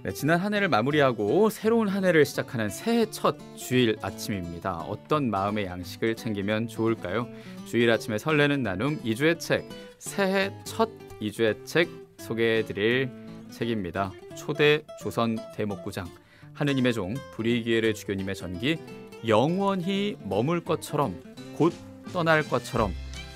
네, 지난 한 해를 마무리하고 새로운 한 해를 시작하는 새해 첫 주일 아침입니다. 어떤 마음의 양식을 챙기면 좋을까요? 주일 아침에 설레는 나눔 2주의 책, 새해 첫 2주의 책 소개해드릴 책입니다. 초대 조선 대목구장, 하느님의 종 불이기엘의 주교님의 전기, 영원히 머물 것처럼 곧 떠날 것처럼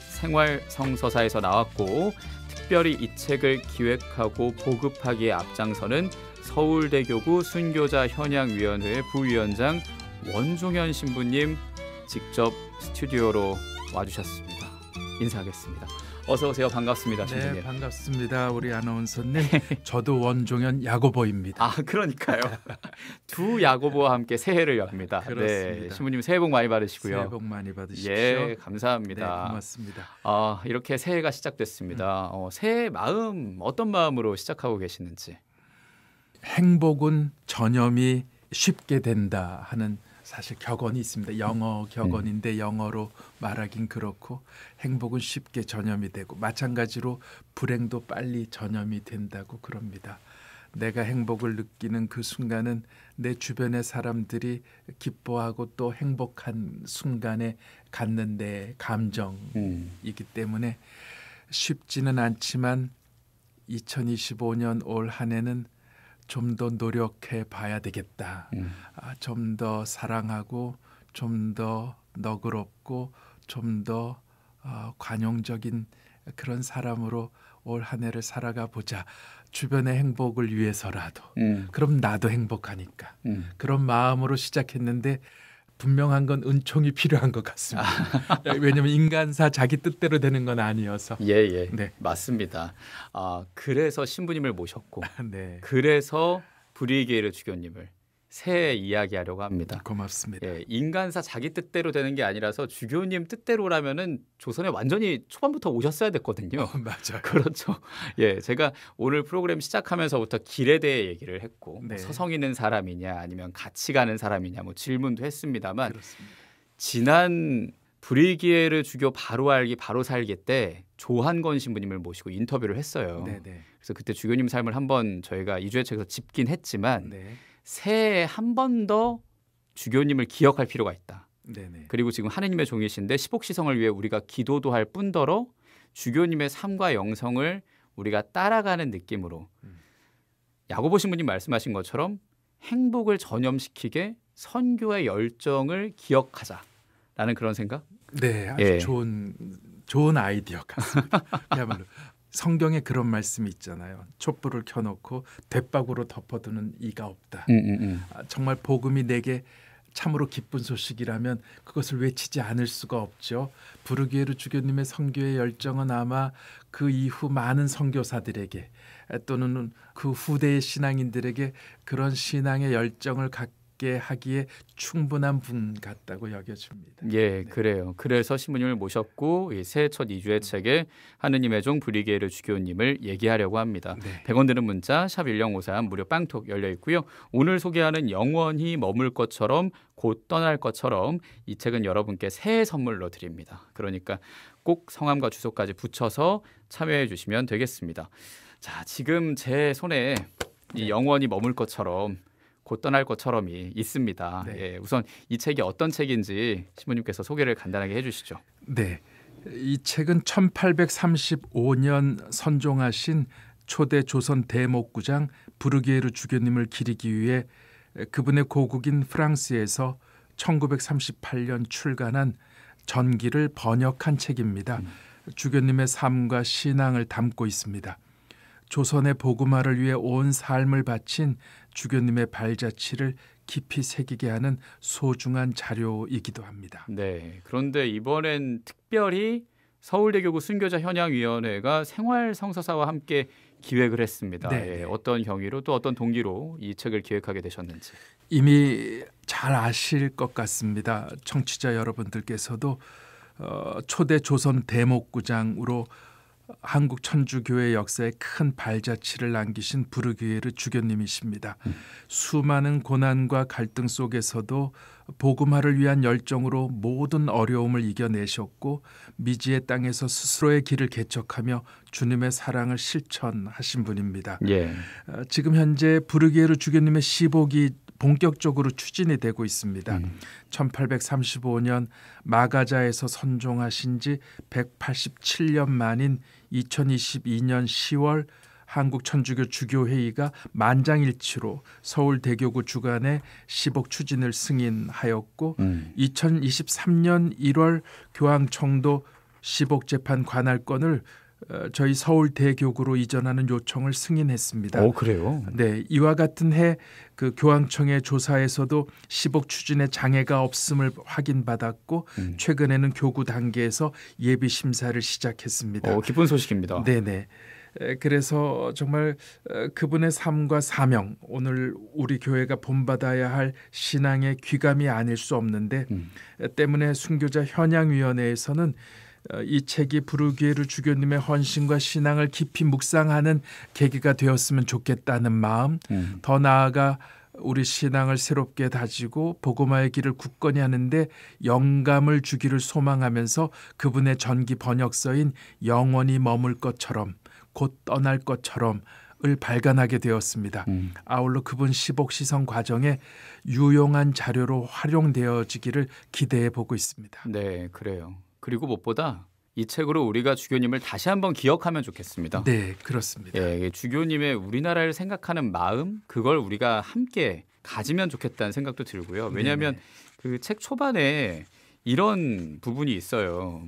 생활성서사에서 나왔고, 특별히 이 책을 기획하고 보급하기에 앞장서는 서울대교구 순교자 현양위원회 부위원장 원종현 신부님 직접 스튜디오로 와주셨습니다. 인사하겠습니다. 어서 오세요. 반갑습니다. 신부님. 네, 반갑습니다. 우리 아나운서님. 저도 원종현 야고보입니다. 아, 그러니까요. 두 야고보와 함께 새해를 엽니다. 그렇습니다. 네, 신부님 새해 복 많이 받으시고요. 새해 복 많이 받으십시오. 예, 감사합니다. 네, 고맙습니다. 이렇게 새해가 시작됐습니다. 새해 마음 어떤 마음으로 시작하고 계시는지. 행복은 전염이 쉽게 된다 하는 사실 격언이 있습니다. 영어 격언인데 영어로 말하긴 그렇고 행복은 쉽게 전염이 되고 마찬가지로 불행도 빨리 전염이 된다고 그럽니다. 내가 행복을 느끼는 그 순간은 내 주변의 사람들이 기뻐하고 또 행복한 순간에 갖는 내 감정이기 때문에 쉽지는 않지만 2025년 올 한 해는 좀 더 노력해 봐야 되겠다. 좀 더 사랑하고 좀 더 너그럽고 좀 더 관용적인 그런 사람으로 올 한 해를 살아가 보자. 주변의 행복을 위해서라도. 그럼 나도 행복하니까. 그런 마음으로 시작했는데 분명한 건 은총이 필요한 것 같습니다. 왜냐하면 인간사 자기 뜻대로 되는 건 아니어서. 예, 네. 맞습니다. 그래서 신부님을 모셨고, 네. 그래서 불이기엘의 주교님을 새해 이야기하려고 합니다. 고맙습니다. 예, 인간사 자기 뜻대로 되는 게 아니라서 주교님 뜻대로라면은 조선에 완전히 초반부터 오셨어야 됐거든요. 맞아요. 그렇죠. 예, 제가 오늘 프로그램 시작하면서부터 길에 대해 얘기를 했고, 네. 서성 있는 사람이냐 아니면 같이 가는 사람이냐 질문도 했습니다만, 그렇습니다. 지난 불이기엘의 주교 바로 알기 바로 살기 때 조한건 신부님을 모시고 인터뷰를 했어요. 네네. 그래서 그때 주교님 삶을 한번 저희가 2주의 책에서 짚긴 했지만, 네. 새해에 한 번 더 주교님을 기억할 필요가 있다. 네네. 그리고 지금 하느님의 종이신데 십옥시성을 위해 우리가 기도도 할 뿐더러 주교님의 삶과 영성을 우리가 따라가는 느낌으로 야고보 신부님 말씀하신 것처럼 행복을 전염시키게 선교의 열정을 기억하자라는 그런 생각? 네, 아주 예. 좋은 아이디어 같습니다. 그야말로 성경에 그런 말씀이 있잖아요. 촛불을 켜놓고 대박으로 덮어두는 이가 없다. 정말 복음이 내게 참으로 기쁜 소식이라면 그것을 외치지 않을 수가 없죠. 부르기에르 주교님의 선교의 열정은 아마 그 이후 많은 선교사들에게 또는 그 후대의 신앙인들에게 그런 신앙의 열정을 갖게 하기에 충분한 분 같다고 여겨집니다. 예, 그래요. 그래서 신부님을 모셨고 이 새해 첫 2주의 책에 하느님의 종 불이기엘의 주교님을 얘기하려고 합니다. 네. 100원 드는 문자 샵 1053 무료 빵톡 열려 있고요. 오늘 소개하는 영원히 머물 것처럼 곧 떠날 것처럼 이 책은 여러분께 새해 선물로 드립니다. 그러니까 꼭 성함과 주소까지 붙여서 참여해 주시면 되겠습니다. 자, 지금 제 손에 이 영원히 머물 것처럼 곧 떠날 것처럼이 있습니다. 네. 예, 우선 이 책이 어떤 책인지 신부님께서 소개를 간단하게 해주시죠. 네, 이 책은 1835년 선종하신 초대 조선 대목구장 부르기에르 주교님을 기리기 위해 그분의 고국인 프랑스에서 1938년 출간한 전기를 번역한 책입니다. 주교님의 삶과 신앙을 담고 있습니다. 조선의 복음화를 위해 온 삶을 바친 주교님의 발자취를 깊이 새기게 하는 소중한 자료이기도 합니다. 네, 그런데 이번엔 특별히 서울대교구 순교자 현양위원회가 생활성서사와 함께 기획을 했습니다. 네. 예, 어떤 경위로 또 어떤 동기로 이 책을 기획하게 되셨는지. 이미 잘 아실 것 같습니다. 청취자 여러분들께서도 초대 조선 대목구장으로 한국 천주교회 역사에 큰 발자취를 남기신 부르기에르 주교님이십니다. 수많은 고난과 갈등 속에서도 복음화를 위한 열정으로 모든 어려움을 이겨내셨고 미지의 땅에서 스스로의 길을 개척하며 주님의 사랑을 실천하신 분입니다. 예. 지금 현재 부르기에르 주교님의 시복이 본격적으로 추진이 되고 있습니다. 1835년 마가자에서 선종하신 지 187년 만인 2022년 10월 한국 천주교 주교회의가 만장일치로 서울대교구 주관에 시복 추진을 승인하였고 2023년 1월 교황청도 시복 재판 관할권을 저희 서울대교구로 이전하는 요청을 승인했습니다. 그래요? 네, 이와 같은 해 그 교황청의 조사에서도 시복 추진에 장애가 없음을 확인받았고 최근에는 교구 단계에서 예비 심사를 시작했습니다. 기쁜 소식입니다. 네네. 그래서 정말 그분의 삶과 사명, 오늘 우리 교회가 본받아야 할 신앙의 귀감이 아닐 수 없는데 때문에 순교자 현양위원회에서는 이 책이 부르기에르 주교님의 헌신과 신앙을 깊이 묵상하는 계기가 되었으면 좋겠다는 마음, 더 나아가 우리 신앙을 새롭게 다지고 복음화의 길을 굳건히 하는데 영감을 주기를 소망하면서 그분의 전기 번역서인 영원히 머물 것처럼 곧 떠날 것처럼 을 발간하게 되었습니다. 아울러 그분 시복 시성 과정에 유용한 자료로 활용되어지기를 기대해 보고 있습니다. 네, 그래요. 그리고 무엇보다 이 책으로 우리가 주교님을 다시 한번 기억하면 좋겠습니다. 네, 그렇습니다. 예, 주교님의 우리나라를 생각하는 마음, 그걸 우리가 함께 가지면 좋겠다는 생각도 들고요. 왜냐하면 그 책 초반에 이런 부분이 있어요.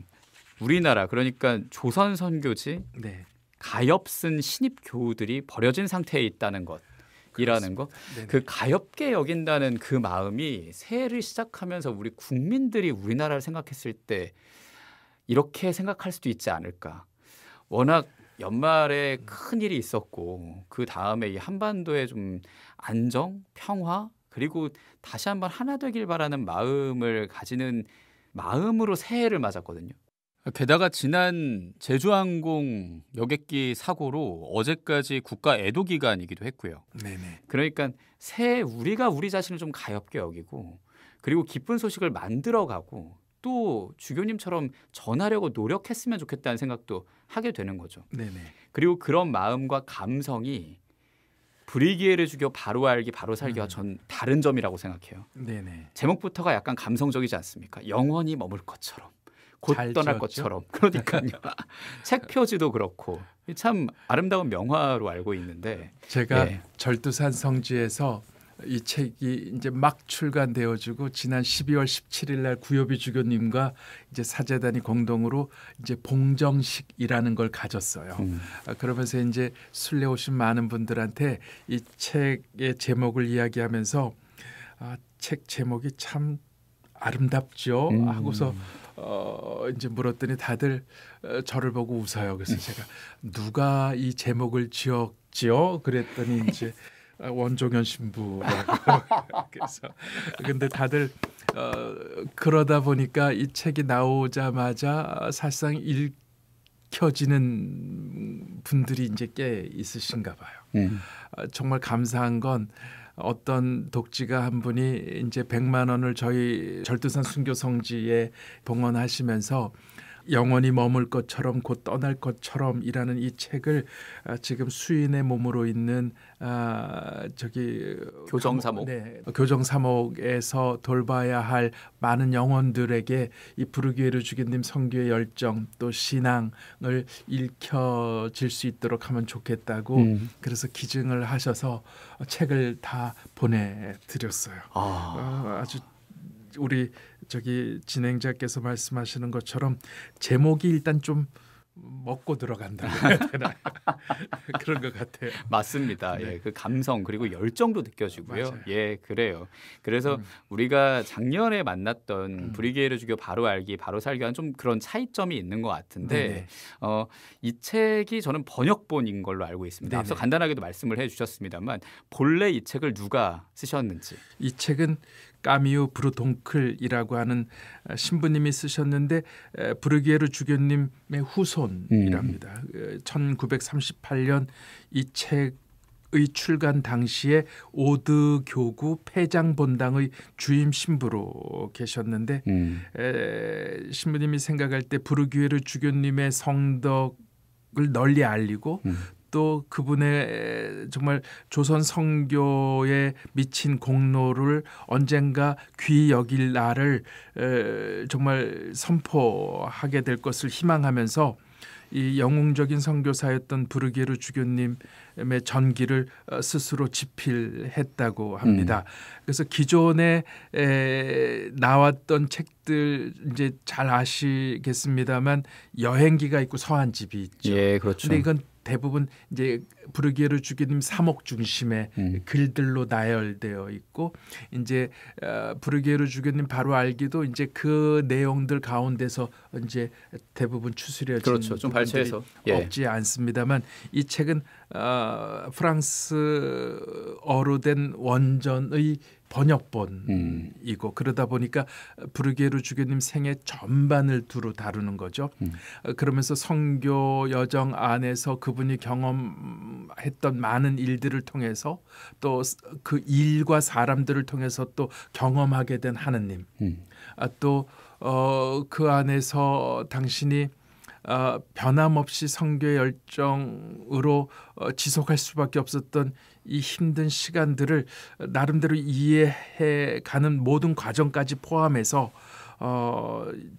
우리나라, 그러니까 조선 선교지 가엾 쓴 신입 교우들이 버려진 상태에 있다는 것이라는 것. 그 가엾게 여긴다는 그 마음이 새해를 시작하면서 우리 국민들이 우리나라를 생각했을 때 이렇게 생각할 수도 있지 않을까. 워낙 연말에 큰 일이 있었고 그 다음에 이 한반도에 좀 안정, 평화, 그리고 다시 한번 하나 되길 바라는 마음을 가지는 마음으로 새해를 맞았거든요. 게다가 지난 제주항공 여객기 사고로 어제까지 국가 애도 기간이기도 했고요. 그러니까 새해 우리가 우리 자신을 좀 가엾게 여기고 그리고 기쁜 소식을 만들어가고 또 주교님처럼 전하려고 노력했으면 좋겠다는 생각도 하게 되는 거죠. 그리고 그런 마음과 감성이 브리기에르 주교 바로 알기 바로 살기와 전 다른 점이라고 생각해요. 제목부터가 약간 감성적이지 않습니까? 영원히 머물 것처럼 곧 떠날 것처럼. 그러니까요. 책 표지도 그렇고 참 아름다운 명화로 알고 있는데 제가 절두산 성지에서 이 책이 이제 막 출간되어지고 지난 12월 17일 날 구요비 주교님과 이제 사제단이 공동으로 이제 봉정식이라는 걸 가졌어요. 그러면서 이제 순례 오신 많은 분들한테 이 책의 제목을 이야기하면서 책 제목이 참 아름답죠 하고서 이제 물었더니 다들 저를 보고 웃어요. 그래서 제가 누가 이 제목을 지었지요? 그랬더니 이제 원종현 신부라고. 그래서 근데 다들 그러다 보니까 이 책이 나오자마자 사실상 읽혀지는 분들이 이제 꽤 있으신가 봐요. 정말 감사한 건 어떤 독지가 한 분이 이제 100만 원을 저희 절두산 순교 성지에 봉헌하시면서 영원히 머물 것처럼 곧 떠날 것처럼이라는 이 책을 지금 수인의 몸으로 있는 저기 교정사목, 교정사목에서 돌봐야 할 많은 영혼들에게 이 부르기에르 주교님 성교의 열정 또 신앙을 읽혀질 수 있도록 하면 좋겠다고 그래서 기증을 하셔서 책을 다 보내드렸어요. 아주 우리 저기 진행자께서 말씀하시는 것처럼 제목이 일단 좀 먹고 들어간다 해야 되나 그런 것 같아요. 맞습니다. 예, 그 감성 그리고 열정도 느껴지고요. 예, 그래요. 그래서 우리가 작년에 만났던 브리기에르 주교 바로 알기 바로 살기와는 좀 그런 차이점이 있는 것 같은데 이 책이 저는 번역본인 걸로 알고 있습니다. 앞서 간단하게도 말씀을 해주셨습니다만 본래 이 책을 누가 쓰셨는지. 이 책은 까미우 브루동클이라고 하는 신부님이 쓰셨는데 브르기에르 주교님의 후손이랍니다. 1938년 이 책의 출간 당시에 오드 교구 폐장 본당의 주임 신부로 계셨는데 신부님이 생각할 때 브르기에르 주교님의 성덕을 널리 알리고 또 그분의 정말 조선 선교에 미친 공로를 언젠가 귀히 여길 날을 정말 선포하게 될 것을 희망하면서 이 영웅적인 선교사였던 브르기에르 주교님의 전기를 스스로 집필했다고 합니다. 그래서 기존에 나왔던 책들 이제 잘 아시겠습니다만 여행기가 있고 서한집이 있죠. 예, 그렇죠. 근데 이건 대부분 이제 브르기에르 주교님 사목 중심의 글들로 나열되어 있고 이제 브르기에르 주교님 바로 알기도 이제 그 내용들 가운데서 이제 대부분 추스려진 그렇죠. 좀 발췌해서 없지 않습니다만 이 책은 프랑스어로 된 원전의 번역본이고 그러다 보니까 브르기에르 주교님 생애 전반을 두루 다루는 거죠. 그러면서 선교 여정 안에서 그분이 경험했던 많은 일들을 통해서 또 그 일과 사람들을 통해서 또 경험하게 된 하느님, 또 그 안에서 당신이 변함없이 선교의 열정으로 지속할 수밖에 없었던 이 힘든 시간들을 나름대로 이해해가는 모든 과정까지 포함해서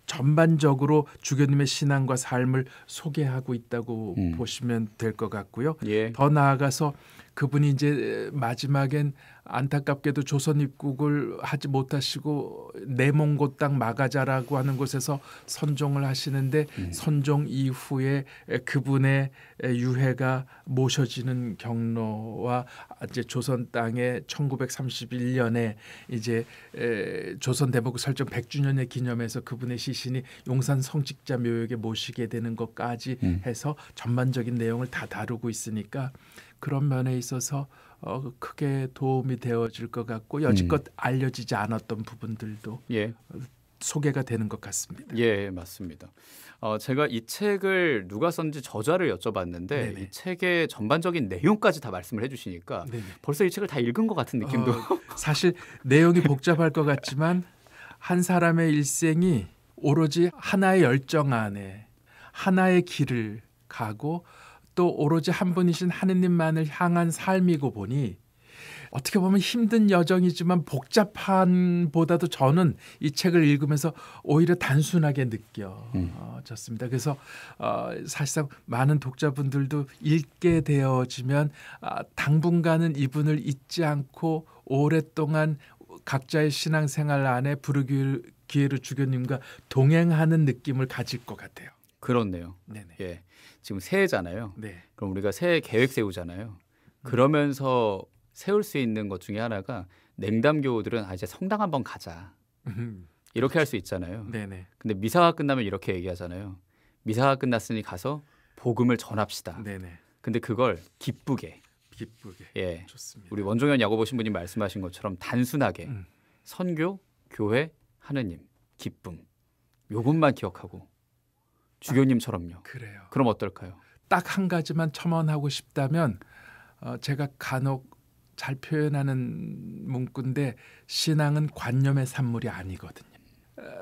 전반적으로 주교님의 신앙과 삶을 소개하고 있다고 보시면 될 것 같고요. 예. 더 나아가서 그분이 이제 마지막엔 안타깝게도 조선 입국을 하지 못하시고 내몽고 땅 마가자라고 하는 곳에서 선종을 하시는데 선종 이후에 그분의 유해가 모셔지는 경로와 이제 조선 땅에 1931년에 이제 조선 대목국 설정 100주년의 기념해서 그분의 시신이 용산 성직자 묘역에 모시게 되는 것까지 해서 전반적인 내용을 다 다루고 있으니까 그런 면에 있어서 크게 도움이 되어질 것 같고 여지껏 알려지지 않았던 부분들도 소개가 되는 것 같습니다. 예, 맞습니다. 제가 이 책을 누가 썼는지 저자를 여쭤봤는데 네네. 이 책의 전반적인 내용까지 다 말씀을 해주시니까 네네. 벌써 이 책을 다 읽은 것 같은 느낌도. 사실 내용이 복잡할 것 같지만 한 사람의 일생이 오로지 하나의 열정 안에 하나의 길을 가고 또 오로지 한 분이신 하느님만을 향한 삶이고 보니 어떻게 보면 힘든 여정이지만 복잡한 보다도 저는 이 책을 읽으면서 오히려 단순하게 느껴졌습니다. 그래서 사실상 많은 독자분들도 읽게 되어지면 당분간은 이분을 잊지 않고 오랫동안 각자의 신앙생활 안에 브르기에르 주교님과 동행하는 느낌을 가질 것 같아요. 그렇네요. 네네. 예, 지금 새해잖아요. 네. 그럼 우리가 새해 계획 세우잖아요. 그러면서 세울 수 있는 것 중에 하나가 냉담교우들은 이제 성당 한번 가자. 이렇게 할 수 있잖아요. 네네. 근데 미사가 끝나면 이렇게 얘기하잖아요. 미사가 끝났으니 가서 복음을 전합시다. 네네. 근데 그걸 기쁘게. 예. 좋습니다. 우리 원종현 야고보 신부님 말씀하신 것처럼 단순하게 선교, 교회, 하느님, 기쁨. 요것만 기억하고 주교님처럼요. 그래요. 그럼 어떨까요? 딱 한 가지만 첨언하고 싶다면 제가 간혹 잘 표현하는 문구인데 신앙은 관념의 산물이 아니거든요.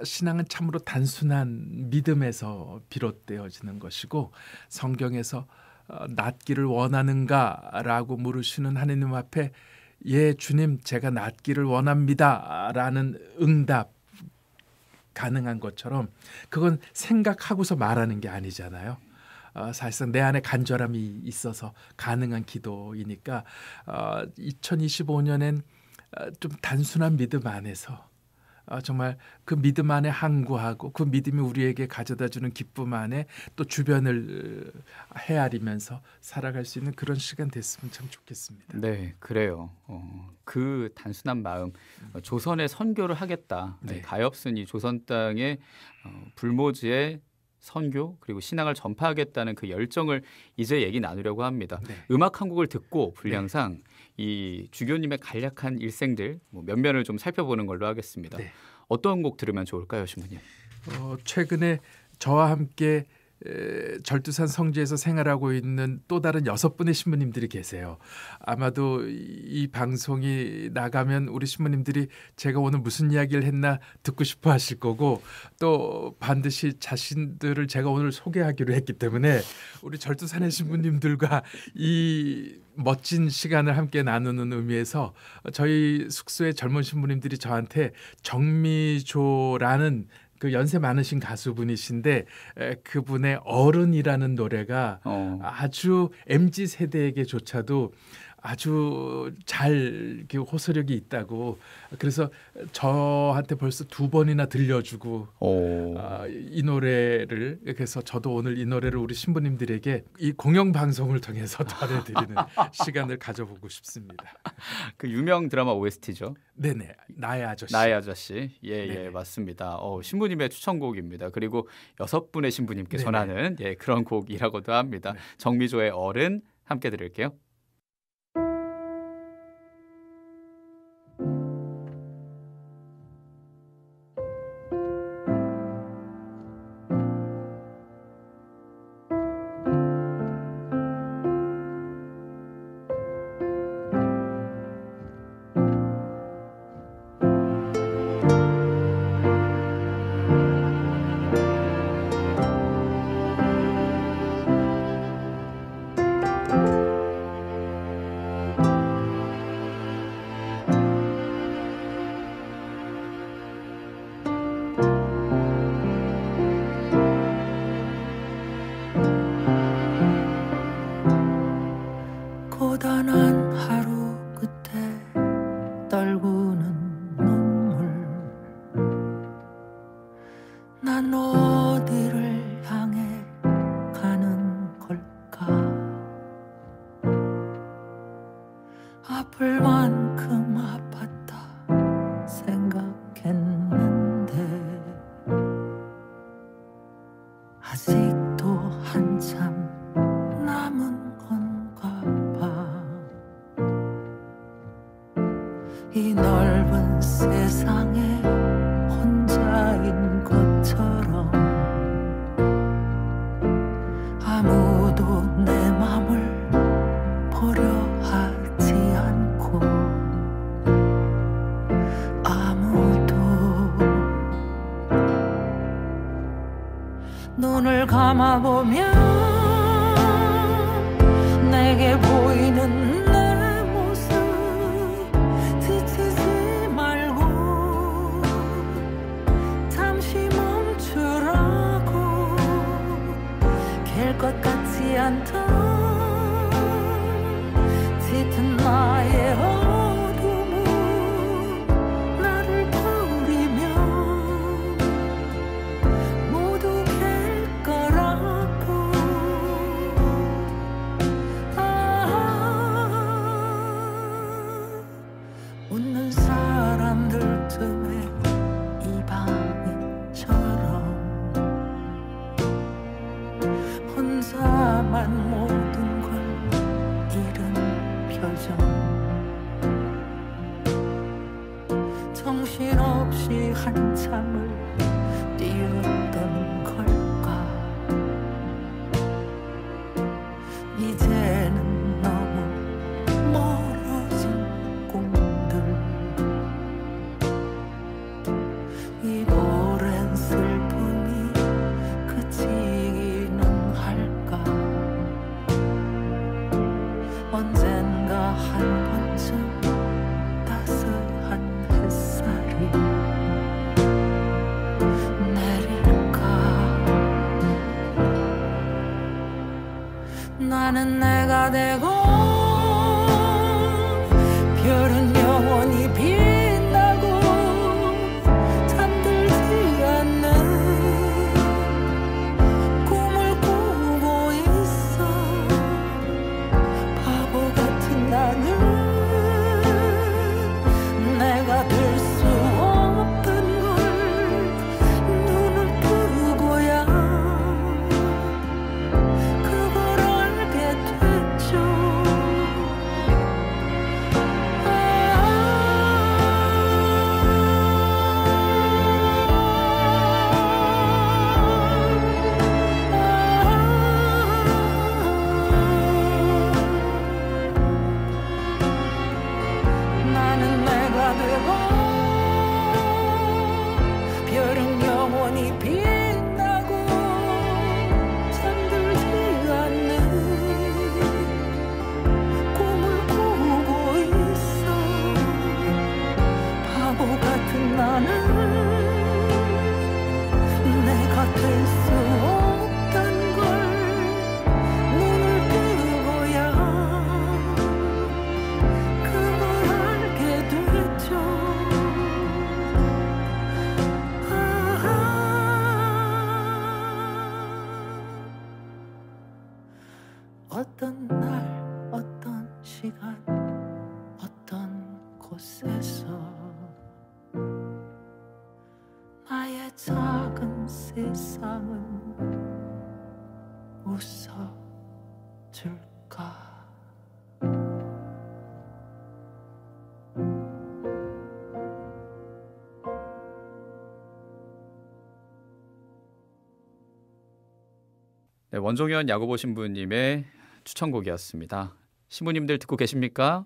신앙은 참으로 단순한 믿음에서 비롯되어지는 것이고 성경에서 낫기를 원하는가라고 물으시는 하느님 앞에 예 주님 제가 낫기를 원합니다라는 응답 가능한 것처럼 그건 생각하고서 말하는 게 아니잖아요. 사실상 내 안에 간절함이 있어서 가능한 기도이니까 2025년엔 좀 단순한 믿음 안에서 정말 그 믿음 안에 항구하고 그 믿음이 우리에게 가져다주는 기쁨 안에 또 주변을 헤아리면서 살아갈 수 있는 그런 시간 됐으면 참 좋겠습니다. 네, 그래요. 그 단순한 마음, 조선에 선교를 하겠다. 네. 가엾은 이 조선 땅의 불모지에 선교 그리고 신앙을 전파하겠다는 그 열정을 이제 얘기 나누려고 합니다. 네. 음악 한 곡을 듣고 분량상 이 주교님의 간략한 일생들 면면을 좀 살펴보는 걸로 하겠습니다. 네. 어떤 곡 들으면 좋을까요, 신부님? 최근에 저와 함께 절두산 성지에서 생활하고 있는 또 다른 6분의 신부님들이 계세요. 아마도 이 방송이 나가면 우리 신부님들이 제가 오늘 무슨 이야기를 했나 듣고 싶어 하실 거고, 또 반드시 자신들을 제가 오늘 소개하기로 했기 때문에 우리 절두산의 신부님들과 이 멋진 시간을 함께 나누는 의미에서 저희 숙소의 젊은 신부님들이 저한테 정미조라는 그 연세 많으신 가수분이신데 그분의 어른이라는 노래가 아주 MZ 세대에게조차도 아주 잘 호소력이 있다고, 그래서 저한테 벌써 2번이나 들려주고 이 노래를, 그래서 저도 오늘 이 노래를 우리 신부님들에게 이 공영방송을 통해서 전해드리는 시간을 가져보고 싶습니다. 그 유명 드라마 OST죠. 네네, 나의 아저씨. 나의 아저씨. 예, 네. 맞습니다. 신부님의 추천곡입니다. 그리고 6분의 신부님께 네네. 전하는 그런 곡이라고도 합니다. 네. 정미조의 어른 함께 들을게요. 고단한 하루 끝에 떨구는 눈물, 난 어디를 향해 가는 걸까? 아플 만큼 아팠다 생각했는데 아직도 한참 남은 건가 봐. 이 넓은 세상에 혼자인 것처럼 아무도 내 맘을 보려 하지 않고, 아무도 눈을 감아보면 내게 보이는 내 모습, 지치지 말고 잠시 멈추라고, 갤 것 같지 않던 짙은 나의 어둠은 나를 버리면 모두 갤 거라고. 웃는 사람들 틈에 이 방처럼 혼자만 모든 걸 잃은 표정, 정신없이 한참을 뛰었던 걸까? 이제는 너무 멀어진 꿈들, 이 오랜 슬픔이 그치기는 할까? 언젠가 한 번쯤 따스한 햇살이 내릴까? 나는 내가 되고 별은 영원히 빛나고 잠들지 않는 꿈을 꾸고 있어. 바보 같은 나는 내가 될 수 없던 걸 눈을 뜨고야 나는 내가 될 수 없단 걸 눈을 뜨고야 그걸 알게 됐죠. 어떤 날 어떤 시간 어떤 곳에서 나의 작은 세상은 웃어줄까. 네, 원종현 야구보 신부님의 추천곡이었습니다. 신부님들 듣고 계십니까?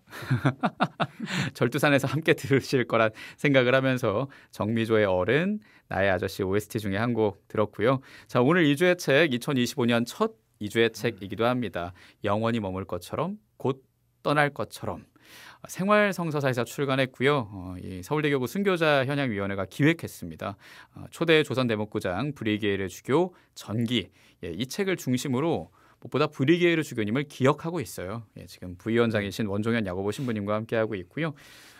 절두산에서 함께 들으실 거란 생각을 하면서 정미조의 어른, 나의 아저씨 OST 중에 한 곡 들었고요. 자, 오늘 2주의 책, 2025년 첫 2주의 책이기도 합니다. 영원히 머물 것처럼, 곧 떠날 것처럼. 생활성서사에서 출간했고요. 이 서울대교구 순교자 현양위원회가 기획했습니다. 초대 조선대목구장 브리게이르 주교 전기, 이 책을 중심으로 무엇보다 브리게이르 주교님을 기억하고 있어요. 지금 부위원장이신 원종현 야고보 신부님과 함께하고 있고요.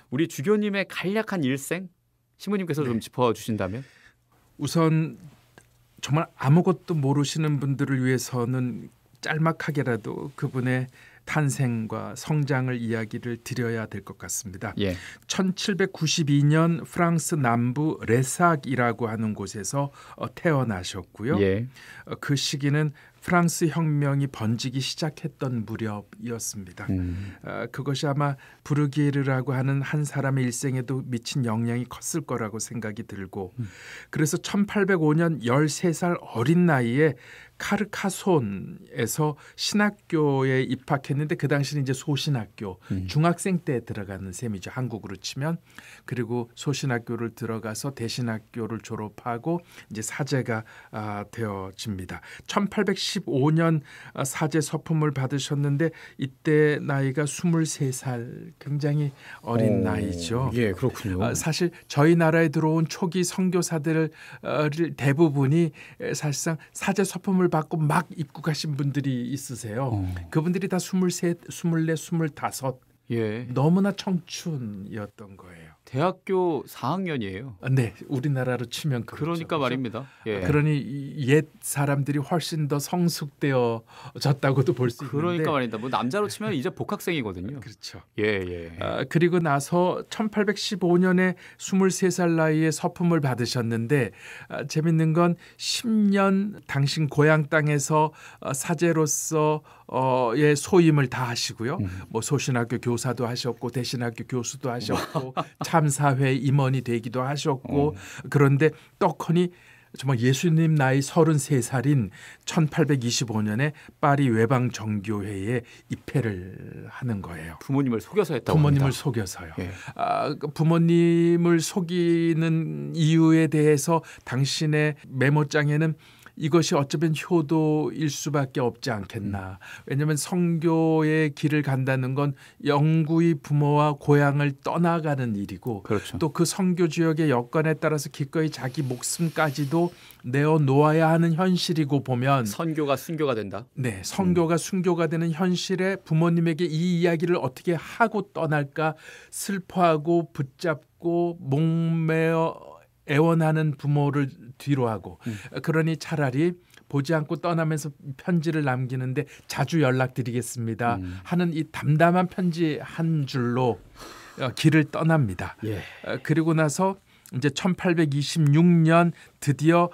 우리 주교님의 간략한 일생 신부님께서 좀 짚어주신다면? 우선 정말 아무것도 모르시는 분들을 위해서는 짤막하게라도 그분의 탄생과 성장을 이야기를 드려야 될 것 같습니다. 1792년 프랑스 남부 레삭이라고 하는 곳에서 태어나셨고요. 그 시기는 프랑스 혁명이 번지기 시작했던 무렵이었습니다. 그것이 아마 브르기에르라고 하는 한 사람의 일생에도 미친 영향이 컸을 거라고 생각이 들고 그래서 1805년 13살 어린 나이에 카르카손에서 신학교에 입학했는데 그 당시는 이제 소신학교 중학생 때 들어가는 셈이죠. 한국으로 치면. 그리고 소신학교를 들어가서 대신학교를 졸업하고 이제 사제가 되어집니다. 1815년 사제 서품을 받으셨는데 이때 나이가 23살, 굉장히 어린 나이죠. 예, 그렇군요. 사실 저희 나라에 들어온 초기 선교사들 대부분이 사실상 사제 서품을 받고 막 입국하신 분들이 있으세요. 그분들이 다 23, 24, 25 너무나 청춘이었던 거예요. 대학교 4학년이에요. 네, 우리나라로 치면 그렇죠. 그러니까 말입니다. 그러니 옛 사람들이 훨씬 더 성숙되어졌다고도 볼 수 있는데. 그러니까 말입니다. 뭐 남자로 치면 이제 복학생이거든요. 그렇죠. 그리고 나서 1815년에 23살 나이에 서품을 받으셨는데 재밌는 건 10년 당신 고향 땅에서 사제로서의 소임을 다 하시고요. 뭐 소신학교 교사도 하셨고 대신학교 교수도 하셨고 참사회 임원이 되기도 하셨고 그런데 떡하니 정말 예수님 나이 33살인 1825년에 파리 외방정교회에 입회를 하는 거예요. 부모님을 속여서 했다고 부모님을 합니다. 속여서요. 부모님을 속이는 이유에 대해서 당신의 메모장에는 이것이 어쩌면 효도일 수밖에 없지 않겠나. 왜냐하면 선교의 길을 간다는 건 영구히 부모와 고향을 떠나가는 일이고 또 그 선교 지역의 여건에 따라서 기꺼이 자기 목숨까지도 내어놓아야 하는 현실이고 보면 선교가 순교가 된다. 네, 선교가 순교가 되는 현실에 부모님에게 이 이야기를 어떻게 하고 떠날까 슬퍼하고 붙잡고 목매어 애원하는 부모를 뒤로하고 그러니 차라리 보지 않고 떠나면서 편지를 남기는데 자주 연락드리겠습니다 하는 이 담담한 편지 한 줄로 길을 떠납니다. 그리고 나서 이제 1826년 드디어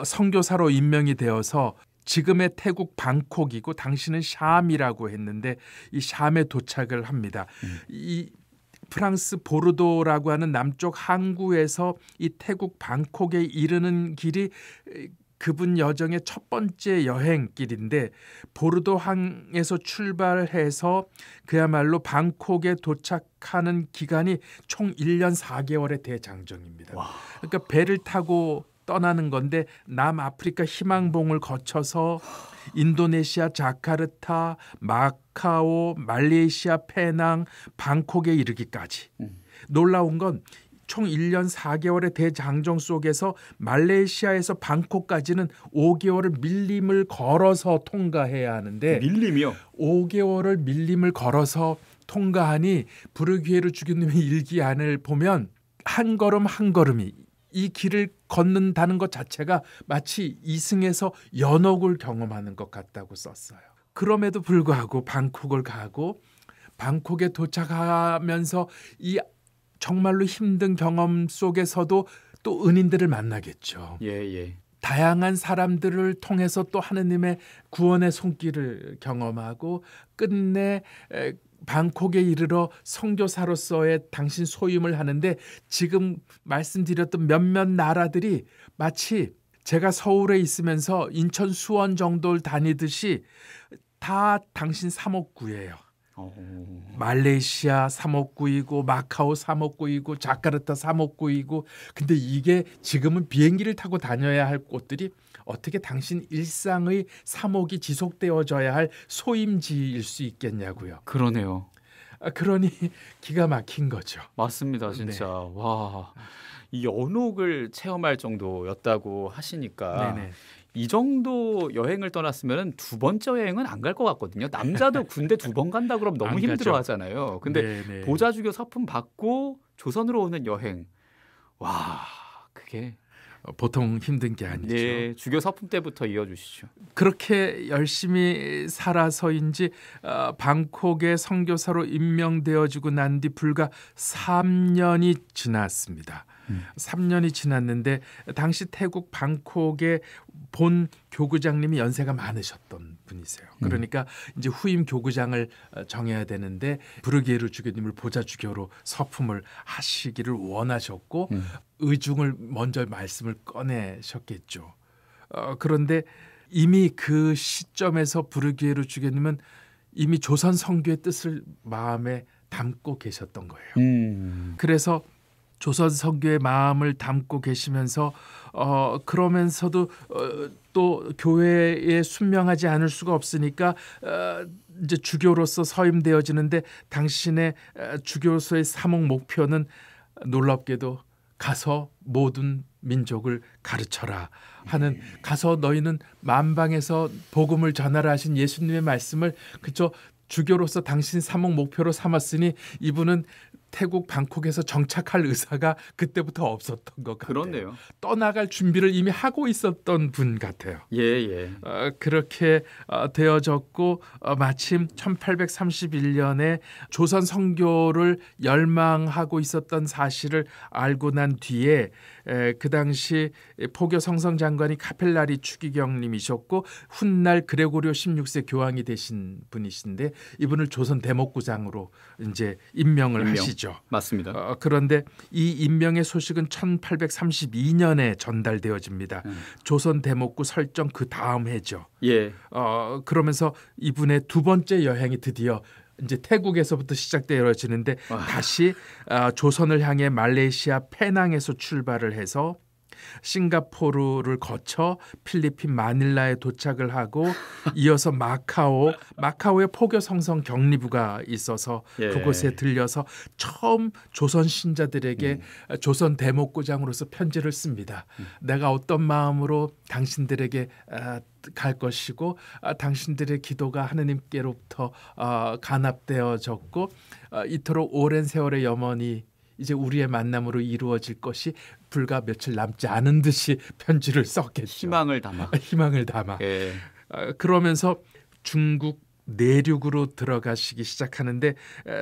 선교사로 임명이 되어서 지금의 태국 방콕이고 당시는 샴이라고 했는데 이 샴에 도착을 합니다. 이 프랑스 보르도라고 하는 남쪽 항구에서 이 태국 방콕에 이르는 길이 그분 여정의 첫 번째 여행길인데 보르도 항에서 출발해서 그야말로 방콕에 도착하는 기간이 총 1년 4개월의 대장정입니다. 그러니까 배를 타고 떠나는 건데 남아프리카 희망봉을 거쳐서 인도네시아 자카르타, 마카오, 말레이시아 페낭, 방콕에 이르기까지. 놀라운 건 총 1년 4개월의 대장정 속에서 말레이시아에서 방콕까지는 5개월을 밀림을 걸어서 통과해야 하는데 밀림이요? 5개월을 밀림을 걸어서 통과하니 부르기에르 주교님의 일기안을 보면 한 걸음 한 걸음이 이 길을 걷는다는 것 자체가 마치 이승에서 연옥을 경험하는 것 같다고 썼어요. 그럼에도 불구하고 방콕을 가고 방콕에 도착하면서 이 정말로 힘든 경험 속에서도 또 은인들을 만나겠죠. 예. 다양한 사람들을 통해서 또 하느님의 구원의 손길을 경험하고 끝내 방콕에 이르러 선교사로서의 당신 소임을 하는데 지금 말씀드렸던 몇몇 나라들이 마치 제가 서울에 있으면서 인천 수원 정도를 다니듯이 다 당신 사목구예요. 말레이시아 사목구이고 마카오 사목구이고 자카르타 사목구이고 근데 이게 지금은 비행기를 타고 다녀야 할 곳들이 어떻게 당신 일상의 사목이 지속되어져야 할 소임지일 수 있겠냐고요. 그러네요. 그러니 기가 막힌 거죠. 맞습니다. 진짜. 네. 와, 이 연옥을 체험할 정도였다고 하시니까 네네. 이 정도 여행을 떠났으면 두 번째 여행은 안 갈 것 같거든요. 남자도 군대 2번 간다 그러면 너무 힘들어하잖아요. 근데 네네. 보좌주교 서품 받고 조선으로 오는 여행, 와, 그게 보통 힘든 게 아니죠. 네, 주교 서품 때부터 이어주시죠. 그렇게 열심히 살아서인지 방콕의 선교사로 임명되어지고 난 뒤 불과 3년이 지났습니다. 3년이 지났는데 당시 태국 방콕의 본 교구장님이 연세가 많으셨던 분이세요. 그러니까 이제 후임 교구장을 정해야 되는데 부르기에르 주교님을 보좌 주교로 서품을 하시기를 원하셨고 의중을 먼저 말씀을 꺼내셨겠죠. 그런데 이미 그 시점에서 부르기에르 주교님은 이미 조선 선교의 뜻을 마음에 담고 계셨던 거예요. 그래서 조선 선교의 마음을 담고 계시면서 그러면서도 또 교회에 순명하지 않을 수가 없으니까 이제 주교로서 서임되어지는데 당신의 주교로서의 사목 목표는 놀랍게도 가서 모든 민족을 가르쳐라 하는 가서 너희는 만방에서 복음을 전하라 하신 예수님의 말씀을 그저 주교로서 당신 사목 목표로 삼았으니 이분은 태국 방콕에서 정착할 의사가 그때부터 없었던 것 같아요. 그렇네요. 떠나갈 준비를 이미 하고 있었던 분 같아요. 예. 그렇게 되어졌고 마침 1831년에 조선 선교를 열망하고 있었던 사실을 알고 난 뒤에 그 당시 포교 성성장관이 카펠라리 추기경님이셨고 훗날 그레고리오 16세 교황이 되신 분이신데 이분을 조선 대목구장으로 이제 임명을 하시죠. 맞습니다. 그런데 이 임명의 소식은 1832년에 전달되어집니다. 조선 대목구 설정 그 다음 해죠. 예. 그러면서 이분의 두 번째 여행이 드디어 이제 태국에서부터 시작되어지는데 다시 조선을 향해 말레이시아 페낭에서 출발을 해서 싱가포르를 거쳐 필리핀 마닐라에 도착을 하고 이어서 마카오에 포교 성성 격리부가 있어서 그곳에 들려서 처음 조선 신자들에게 조선 대목구장으로서 편지를 씁니다. 내가 어떤 마음으로 당신들에게 갈 것이고 당신들의 기도가 하느님께로부터 간합되어졌고 이토록 오랜 세월의 염원이 이제 우리의 만남으로 이루어질 것이 불과 며칠 남지 않은 듯이 편지를 썼겠죠. 희망을 담아. 예. 그러면서 중국 내륙으로 들어가시기 시작하는데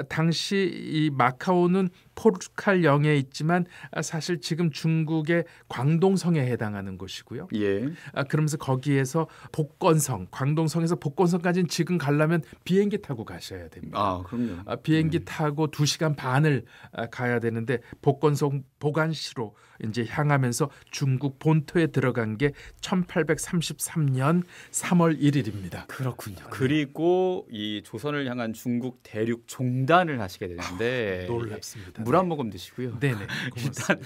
당시 이 마카오는 포르투갈 영해에 있지만 사실 지금 중국의 광동성에 해당하는 곳이고요. 예. 그러면서 거기에서 복건성, 광동성에서 복건성까지는 지금 가려면 비행기 타고 가셔야 됩니다. 그럼요. 비행기 타고 2시간 반을 가야 되는데 복건성 보관시로 이제 향하면서 중국 본토에 들어간 게 1833년 3월 1일입니다. 그렇군요. 그리고 이 조선을 향한 중국 대륙 종단을 하시게 되는데 놀랍습니다. 물 한 모금 드시고요. 네네. 일단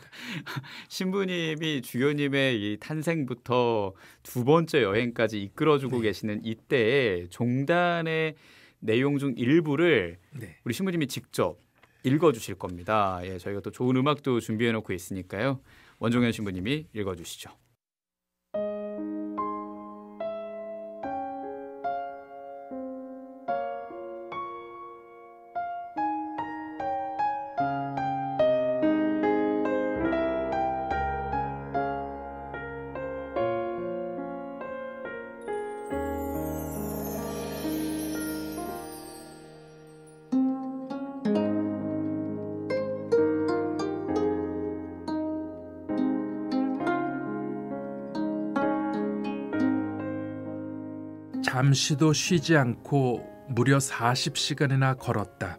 신부님이 주교님의 이 탄생부터 두 번째 여행까지 이끌어주고 계시는 이때에 종단의 내용 중 일부를 우리 신부님이 직접 읽어주실 겁니다. 예, 저희가 또 좋은 음악도 준비해놓고 있으니까요. 원종현 신부님이 읽어주시죠. 잠시도 쉬지 않고 무려 40시간이나 걸었다.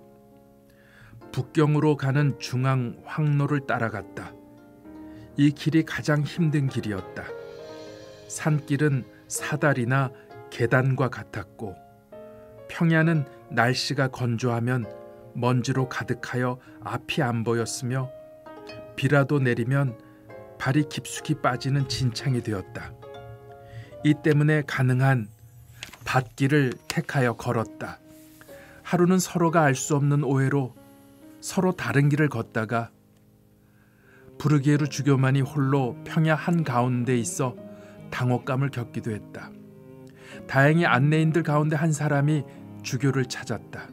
북경으로 가는 중앙 황로를 따라갔다. 이 길이 가장 힘든 길이었다. 산길은 사다리나 계단과 같았고 평야는 날씨가 건조하면 먼지로 가득하여 앞이 안 보였으며 비라도 내리면 발이 깊숙이 빠지는 진창이 되었다. 이 때문에 가능한 밭길을 택하여 걸었다. 하루는 서로가 알 수 없는 오해로 서로 다른 길을 걷다가 부르게르 주교만이 홀로 평야 한가운데 있어 당혹감을 겪기도 했다. 다행히 안내인들 가운데 한 사람이 주교를 찾았다.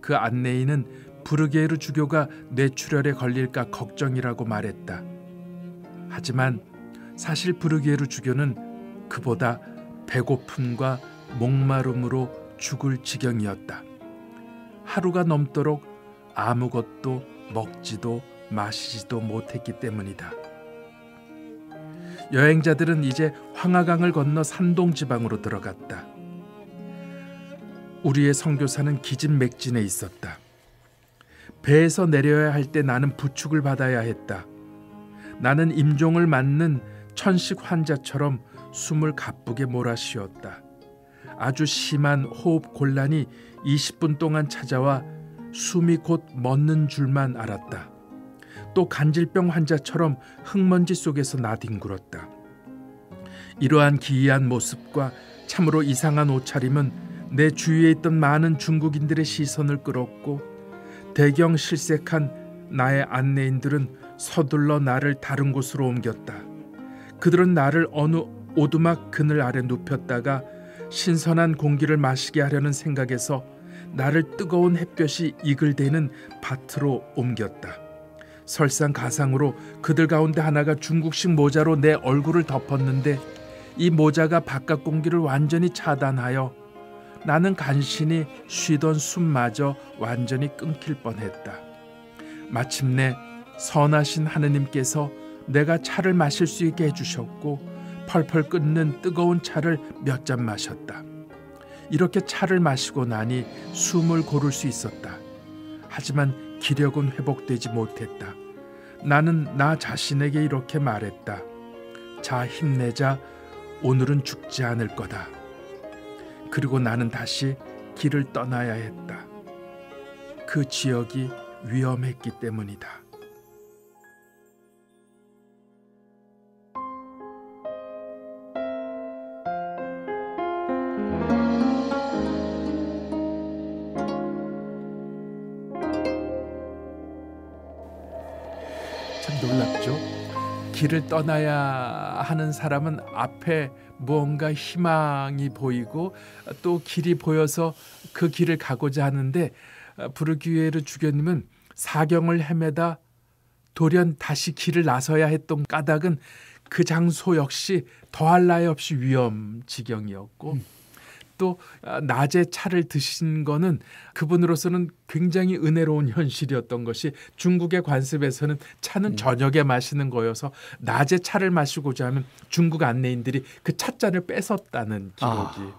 그 안내인은 부르게르 주교가 뇌출혈에 걸릴까 걱정이라고 말했다. 하지만 사실 부르게르 주교는 그보다 배고픔과 목마름으로 죽을 지경이었다. 하루가 넘도록 아무것도 먹지도 마시지도 못했기 때문이다. 여행자들은 이제 황하강을 건너 산동 지방으로 들어갔다. 우리의 선교사는 기진맥진해 있었다. 배에서 내려야 할 때 나는 부축을 받아야 했다. 나는 임종을 맞는 천식 환자처럼 숨을 가쁘게 몰아쉬었다. 아주 심한 호흡 곤란이 20분 동안 찾아와 숨이 곧 멎는 줄만 알았다. 또 간질병 환자처럼 흙먼지 속에서 나뒹굴었다. 이러한 기이한 모습과 참으로 이상한 옷차림은 내 주위에 있던 많은 중국인들의 시선을 끌었고 대경 실색한 나의 안내인들은 서둘러 나를 다른 곳으로 옮겼다. 그들은 나를 어느 오두막 그늘 아래 눕혔다가 신선한 공기를 마시게 하려는 생각에서 나를 뜨거운 햇볕이 이글대는 밭으로 옮겼다. 설상가상으로 그들 가운데 하나가 중국식 모자로 내 얼굴을 덮었는데 이 모자가 바깥 공기를 완전히 차단하여 나는 간신히 쉬던 숨마저 완전히 끊길 뻔했다. 마침내 선하신 하느님께서 내가 차를 마실 수 있게 해주셨고 펄펄 끓는 뜨거운 차를 몇 잔 마셨다. 이렇게 차를 마시고 나니 숨을 고를 수 있었다. 하지만 기력은 회복되지 못했다. 나는 나 자신에게 이렇게 말했다. 자, 힘내자. 오늘은 죽지 않을 거다. 그리고 나는 다시 길을 떠나야 했다. 그 지역이 위험했기 때문이다. 참 놀랍죠? 길을 떠나야 하는 사람은 앞에 무언가 희망이 보이고 또 길이 보여서 그 길을 가고자 하는데 부르게르 주교님은 사경을 헤매다 돌연 다시 길을 나서야 했던 까닭은 그 장소 역시 더할 나위 없이 위험 지경이었고 또 낮에 차를 드신 거는 그분으로서는 굉장히 은혜로운 현실이었던 것이 중국의 관습에서는 차는 저녁에 마시는 거여서 낮에 차를 마시고자 하면 중국 안내인들이 그 찻잔을 뺏었다는 기록이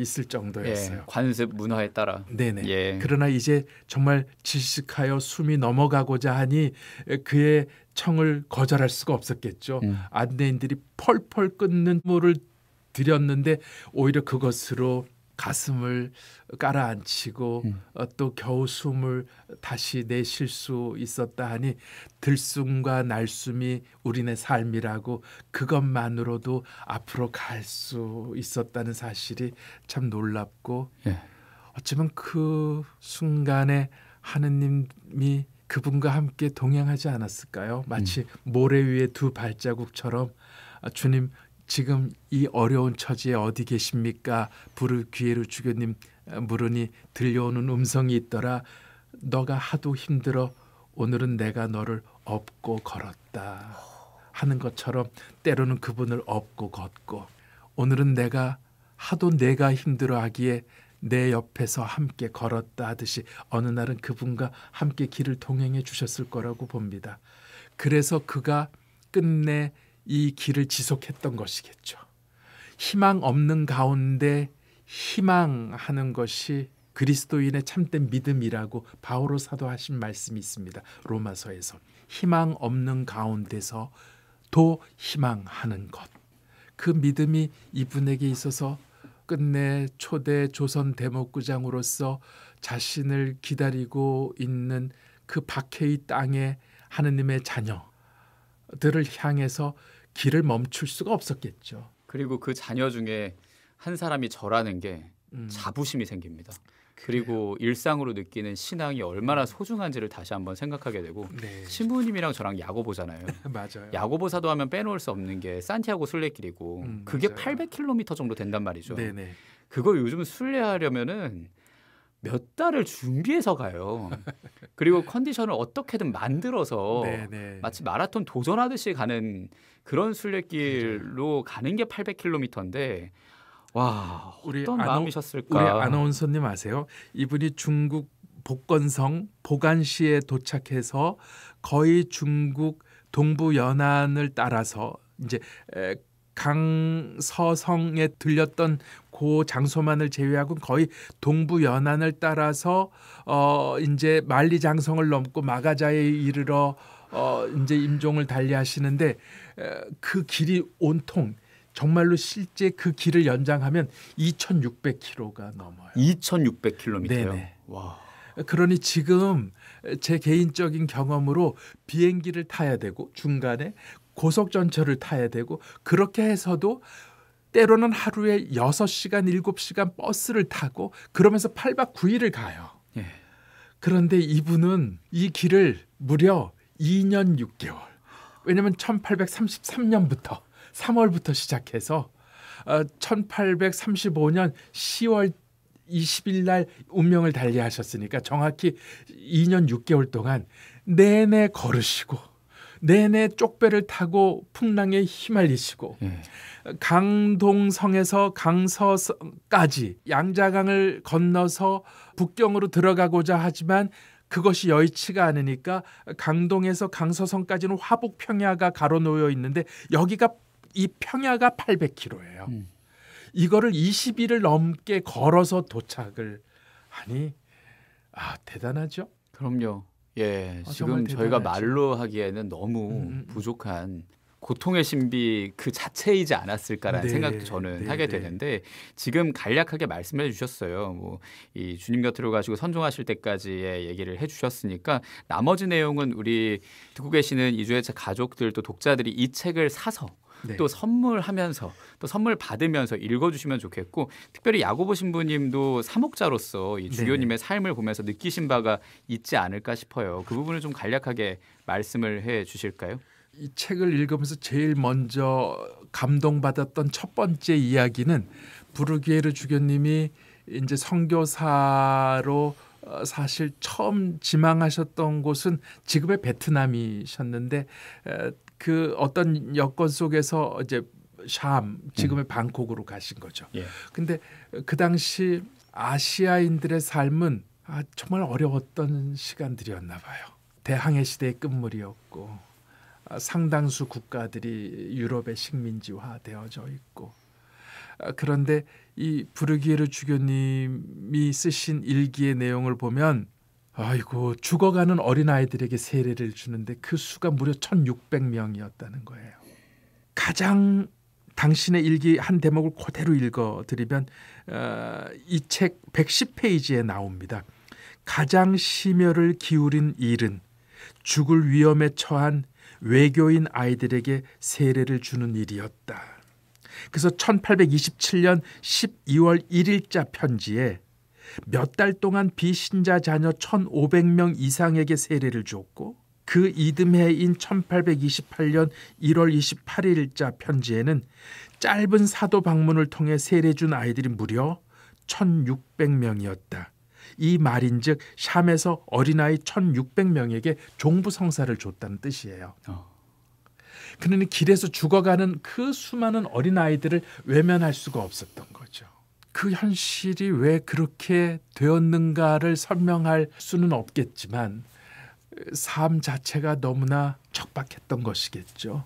있을 정도였어요. 예, 관습 문화에 따라. 네네. 예. 그러나 이제 정말 질식하여 숨이 넘어가고자 하니 그의 청을 거절할 수가 없었겠죠. 안내인들이 펄펄 끓는 물을 드렸는데 오히려 그것으로 가슴을 깔아앉히고 또 겨우 숨을 다시 내쉴 수 있었다 하니 들숨과 날숨이 우리네 삶이라고 그것만으로도 앞으로 갈 수 있었다는 사실이 참 놀랍고 예. 어쩌면 그 순간에 하느님이 그분과 함께 동행하지 않았을까요? 마치 모래 위에 두 발자국처럼 주님 지금 이 어려운 처지에 어디 계십니까? 부르기에르 주교님 물으니 들려오는 음성이 있더라. 너가 하도 힘들어 오늘은 내가 너를 업고 걸었다 하는 것처럼 때로는 그분을 업고 걷고 오늘은 내가 하도 내가 힘들어하기에 내 옆에서 함께 걸었다 하듯이 어느 날은 그분과 함께 길을 동행해 주셨을 거라고 봅니다. 그래서 그가 끝내 이 길을 지속했던 것이겠죠. 희망 없는 가운데 희망하는 것이 그리스도인의 참된 믿음이라고 바오로 사도 하신 말씀이 있습니다. 로마서에서 희망 없는 가운데서 도 희망하는 것. 그 믿음이 이분에게 있어서 끝내 초대 조선 대목구장으로서 자신을 기다리고 있는 그 박해의 땅에 하느님의 자녀들을 향해서 길을 멈출 수가 없었겠죠. 그리고 그 자녀 중에 한 사람이 저라는 게 자부심이 생깁니다. 그리고 일상으로 느끼는 신앙이 얼마나 소중한지를 다시 한번 생각하게 되고 네. 신부님이랑 저랑 야고보잖아요. 맞아요. 야고보 사도하면 빼놓을 수 없는 게 산티아고 순례길이고 그게 맞아요. 800km 정도 된단 말이죠. 네네. 그거 요즘 순례하려면은 몇 달을 준비해서 가요. 그리고 컨디션을 어떻게든 만들어서 네네. 마치 마라톤 도전하듯이 가는 그런 순례길로 가는 게 800km인데 와 어떤 마음이셨을까? 우리 아나운서님 아세요? 이분이 중국 복건성 보간시에 도착해서 거의 중국 동부 연안을 따라서 이제 강서성에 들렸던 그 장소만을 제외하고 거의 동부 연안을 따라서 이제 만리장성을 넘고 마가자에 이르러 이제 임종을 달리하시는데 그 길이 온통 정말로 실제 그 길을 연장하면 2,600km가 넘어요. 2,600km요? 네네. 와. 그러니 지금 제 개인적인 경험으로 비행기를 타야 되고 중간에 고속전철을 타야 되고 그렇게 해서도 때로는 하루에 6시간, 7시간 버스를 타고 그러면서 8박 9일을 가요. 예. 그런데 이분은 이 길을 무려 2년 6개월. 왜냐하면 1833년부터 3월부터 시작해서 1835년 10월 20일 날 운명을 달리하셨으니까 정확히 2년 6개월 동안 내내 걸으시고 내내 쪽배를 타고 풍랑에 휘말리시고 강동성에서 강서까지 양자강을 건너서 북경으로 들어가고자 하지만 그것이 여의치가 않으니까 강동에서 강서성까지는 화북 평야가 가로놓여 있는데 여기가 이 평야가 800km예요. 이거를 20일을 넘게 걸어서 도착을 하니 대단하죠. 그럼요. 예, 정말 지금 저희가 대단하죠. 말로 하기에는 너무 부족한 고통의 신비 그 자체이지 않았을까라는 네, 생각도 저는 네, 하게 네. 되는데 지금 간략하게 말씀해 주셨어요. 뭐 이 주님 곁으로 가시고 선종하실 때까지의 얘기를 해주셨으니까 나머지 내용은 우리 듣고 계시는 이주의 책 가족들 또 독자들이 이 책을 사서 네. 또 선물하면서 또 선물 받으면서 읽어주시면 좋겠고 특별히 야고보 신부님도 사목자로서 이 주교님의 삶을 보면서 느끼신 바가 있지 않을까 싶어요. 그 부분을 좀 간략하게 말씀을 해 주실까요? 이 책을 읽으면서 제일 먼저 감동받았던 첫 번째 이야기는 부르기에르 주교님이 이제 선교사로 사실 처음 지망하셨던 곳은 지금의 베트남이셨는데 그 어떤 여건 속에서 이제 샴 지금의 방콕으로 가신 거죠. 예. 근데 그 당시 아시아인들의 삶은 정말 어려웠던 시간들이었나 봐요. 대항해 시대의 끝물이었고 상당수 국가들이 유럽의 식민지화되어져 있고 그런데 이 부르기에르 주교님이 쓰신 일기의 내용을 보면 아이고 죽어가는 어린아이들에게 세례를 주는데 그 수가 무려 1,600명이었다는 거예요. 가장 당신의 일기 한 대목을 그대로 읽어드리면 이 책 110페이지에 나옵니다. 가장 심혈을 기울인 일은 죽을 위험에 처한 외교인 아이들에게 세례를 주는 일이었다. 그래서 1827년 12월 1일자 편지에 몇 달 동안 비신자 자녀 1,500명 이상에게 세례를 주었고 그 이듬해인 1828년 1월 28일자 편지에는 짧은 사도 방문을 통해 세례 준 아이들이 무려 1,600명이었다. 이 말인즉 샴에서 어린아이 1,600명에게 종부 성사를 줬다는 뜻이에요. 그러니 길에서 죽어가는 그 수많은 어린아이들을 외면할 수가 없었던 거죠. 그 현실이 왜 그렇게 되었는가를 설명할 수는 없겠지만 삶 자체가 너무나 척박했던 것이겠죠.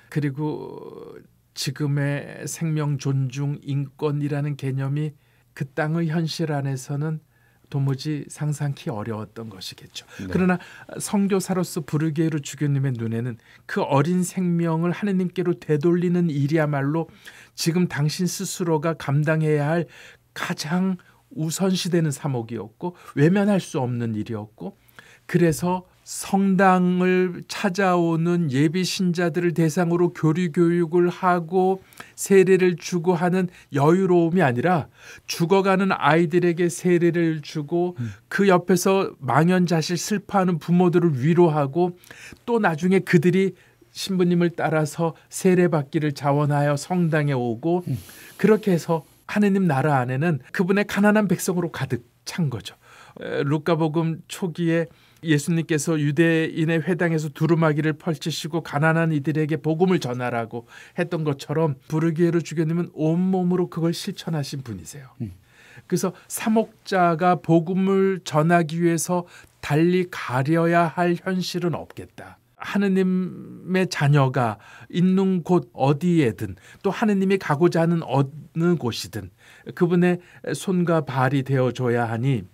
그리고 지금의 생명 존중 인권이라는 개념이 그 땅의 현실 안에서는 도무지 상상하기 어려웠던 것이겠죠. 네. 그러나 선교사로서 부르게르 주교님의 눈에는 그 어린 생명을 하느님께로 되돌리는 일이야말로 지금 당신 스스로가 감당해야 할 가장 우선시되는 사목이었고 외면할 수 없는 일이었고, 그래서 성당을 찾아오는 예비 신자들을 대상으로 교리 교육을 하고 세례를 주고 하는 여유로움이 아니라 죽어가는 아이들에게 세례를 주고 그 옆에서 망연자실 슬퍼하는 부모들을 위로하고 또 나중에 그들이 신부님을 따라서 세례받기를 자원하여 성당에 오고 그렇게 해서 하느님 나라 안에는 그분의 가난한 백성으로 가득 찬 거죠. 루카복음 초기에 예수님께서 유대인의 회당에서 두루마기를 펼치시고 가난한 이들에게 복음을 전하라고 했던 것처럼 부르게르 주교님은 온몸으로 그걸 실천하신 분이세요. 그래서 사목자가 복음을 전하기 위해서 달리 가려야 할 현실은 없겠다. 하느님의 자녀가 있는 곳 어디에든 또 하느님이 가고자 하는 어느 곳이든 그분의 손과 발이 되어줘야 하니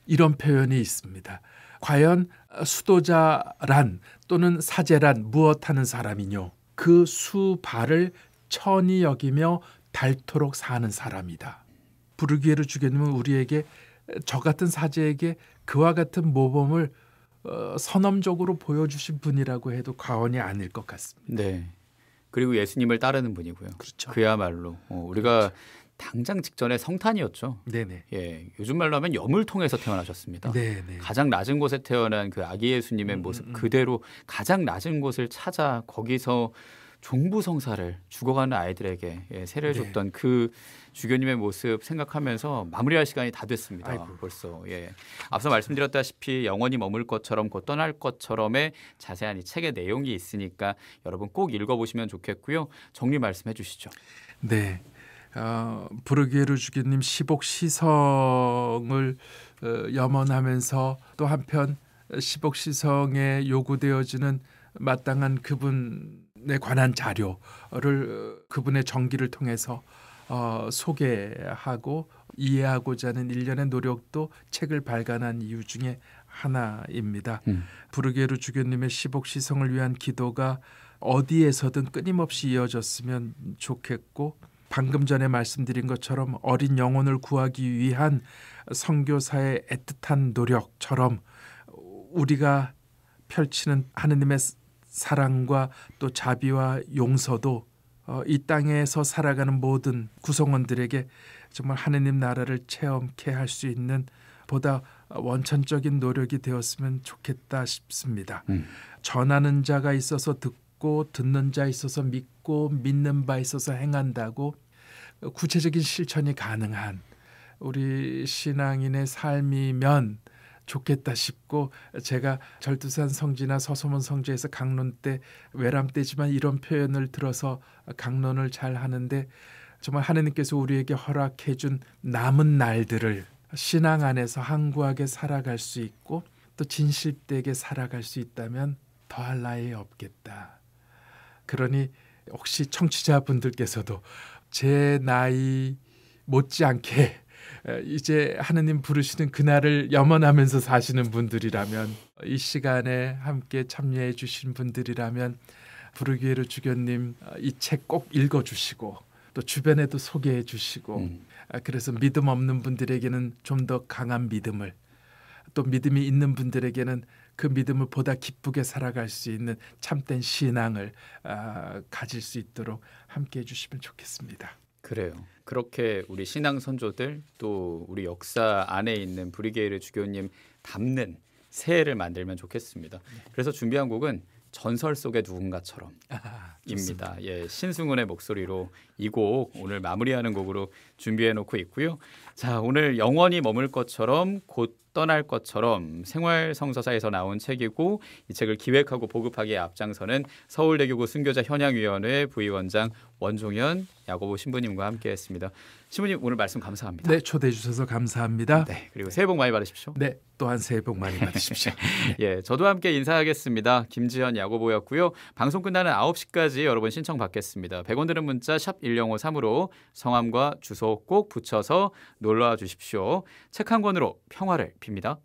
이런 표현이 있습니다. 과연 수도자란 또는 사제란 무엇하는 사람이뇨? 그 수 발을 천히 여기며 닳도록 사는 사람이다. 부르게르 주교님은 우리에게 저 같은 사제에게 그와 같은 모범을 선엄적으로 보여주신 분이라고 해도 과언이 아닐 것 같습니다. 네. 그리고 예수님을 따르는 분이고요. 그렇죠. 그야말로 우리가 그렇죠. 당장 직전에 성탄이었죠. 네네. 예, 요즘 말로 하면 여물통에서 태어나셨습니다. 네네. 가장 낮은 곳에 태어난 그 아기 예수님의 모습 그대로 가장 낮은 곳을 찾아 거기서 종부성사를 죽어가는 아이들에게 세례를 줬던 그 주교님의 모습 생각하면서 마무리할 시간이 다 됐습니다. 아이고. 벌써. 예. 앞서 말씀드렸다시피 영원히 머물 것처럼 곧 떠날 것처럼의 자세한 이 책의 내용이 있으니까 여러분 꼭 읽어보시면 좋겠고요. 정리 말씀해 주시죠. 네. 부르게르 주교님 시복시성을 염원하면서 또 한편 시복시성에 요구되어지는 마땅한 그분에 관한 자료를 그분의 정기를 통해서 소개하고 이해하고자 하는 일련의 노력도 책을 발간한 이유 중에 하나입니다. 부르게르 주교님의 시복시성을 위한 기도가 어디에서든 끊임없이 이어졌으면 좋겠고, 방금 전에 말씀드린 것처럼 어린 영혼을 구하기 위한 선교사의 애틋한 노력처럼 우리가 펼치는 하느님의 사랑과 또 자비와 용서도 이 땅에서 살아가는 모든 구성원들에게 정말 하느님 나라를 체험케 할 수 있는 보다 원천적인 노력이 되었으면 좋겠다 싶습니다. 전하는 자가 있어서 듣고 듣는 자 있어서 믿고 믿는 바 있어서 행한다고 구체적인 실천이 가능한 우리 신앙인의 삶이면 좋겠다 싶고, 제가 절두산 성지나 서소문 성지에서 강론 때 외람 때지만 이런 표현을 들어서 강론을 잘 하는데, 정말 하느님께서 우리에게 허락해 준 남은 날들을 신앙 안에서 항구하게 살아갈 수 있고 또 진실되게 살아갈 수 있다면 더할 나위 없겠다. 그러니 혹시 청취자분들께서도 제 나이 못지않게 이제 하느님 부르시는 그날을 염원하면서 사시는 분들이라면, 이 시간에 함께 참여해 주신 분들이라면 부르게르 주교님 이 책 꼭 읽어주시고 또 주변에도 소개해 주시고, 그래서 믿음 없는 분들에게는 좀 더 강한 믿음을, 또 믿음이 있는 분들에게는 그 믿음을 보다 기쁘게 살아갈 수 있는 참된 신앙을 가질 수 있도록 함께 해주시면 좋겠습니다. 그래요. 그렇게 우리 신앙 선조들 또 우리 역사 안에 있는 브리게이르 주교님 닮는 새해를 만들면 좋겠습니다. 그래서 준비한 곡은 전설 속의 누군가처럼 입니다. 예, 신승훈의 목소리로 이 곡 오늘 마무리하는 곡으로 준비해 놓고 있고요. 자, 오늘 영원히 머물 것처럼 곧 떠날 것처럼 생활성서사에서 나온 책이고 이 책을 기획하고 보급하기에 앞장서는 서울대교구 순교자 현양위원회 부위원장 원종현 야고보 신부님과 함께했습니다. 신부님 오늘 말씀 감사합니다. 네, 초대해 주셔서 감사합니다. 네, 그리고 새해 복 많이 받으십시오. 네, 또한 새해 복 많이 받으십시오. 네. 예, 저도 함께 인사하겠습니다. 김지현 야고보였고요. 방송 끝나는 9시까지 여러분 신청 받겠습니다. 100원 드는 문자 샵 1053으로 성함과 주소 꼭 붙여서 놀러와 주십시오. 책 한 권으로 평화를 빕니다.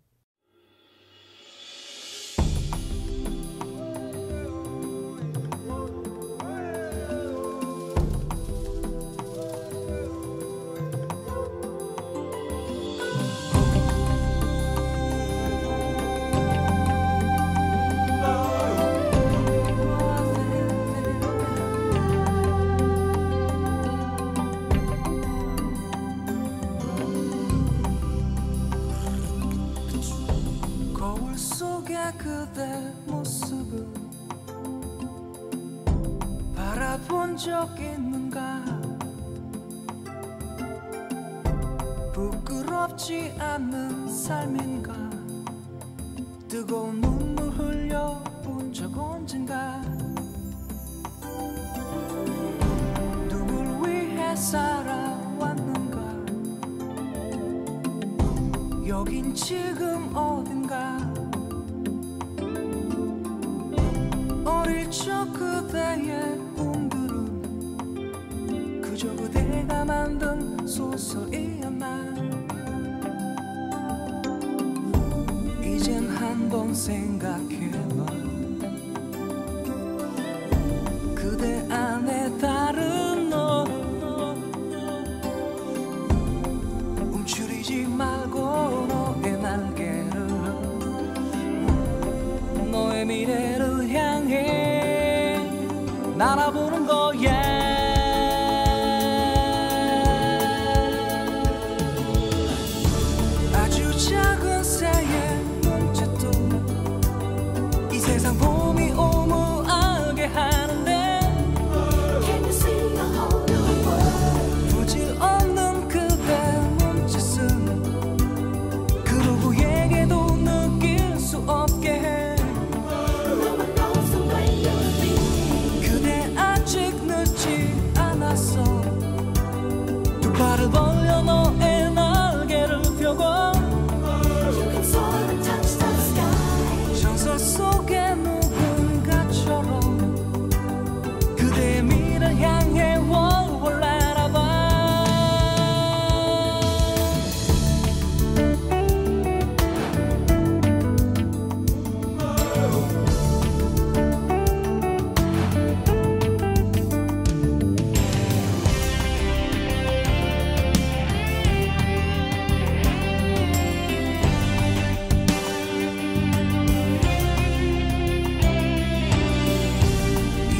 거울 속의 그대 모습을 바라본 적 있는가 부끄럽지 않은 삶인가 뜨거운 눈물 흘려본 적 언젠가 누굴 위해 살아왔는가 여긴 지금 어딘가 어릴 적 그대의 꿈들은 그저 그대가 만든 소설이었나 이젠 한번 생각해봐 그대 안에 다른 너 움츠리지 말고 너의 날개를 너의 미래를 향해 날아보는 거야 아주 작은 새의 몸짓도 이 세상 봄이 오무하게 하는데 부질 없는 그대 몸짓은 그 누구에게도 느낄 수 없게 해 그대 아직 늦지 않았어 두 팔을 벌려 너의 날개를 펴고 전설 속의 누군가처럼 그대의 미래를 향해 월월 날아봐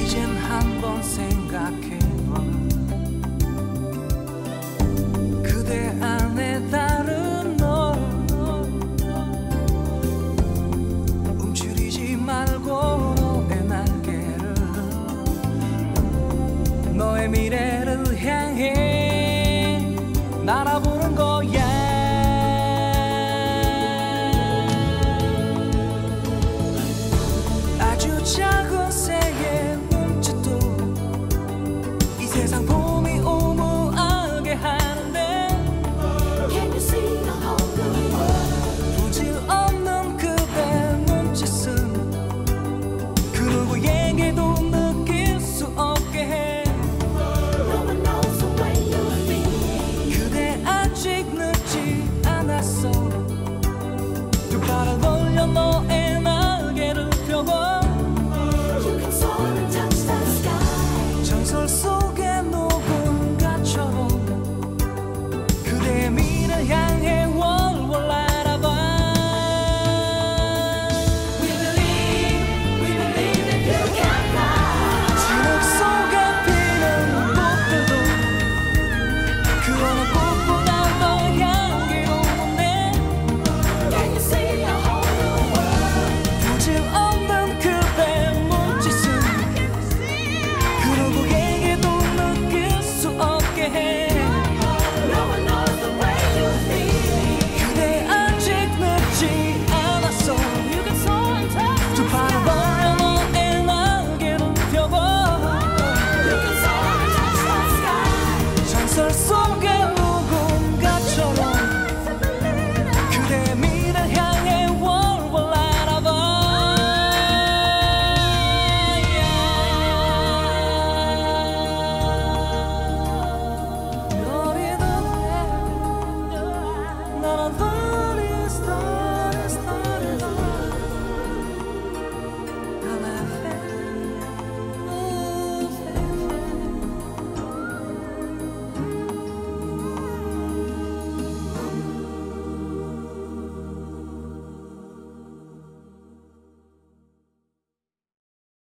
이젠 한번 생각해봐 그대 안에 다른 너 움츠리지 말고 너의 날개를 너의 미래를 향해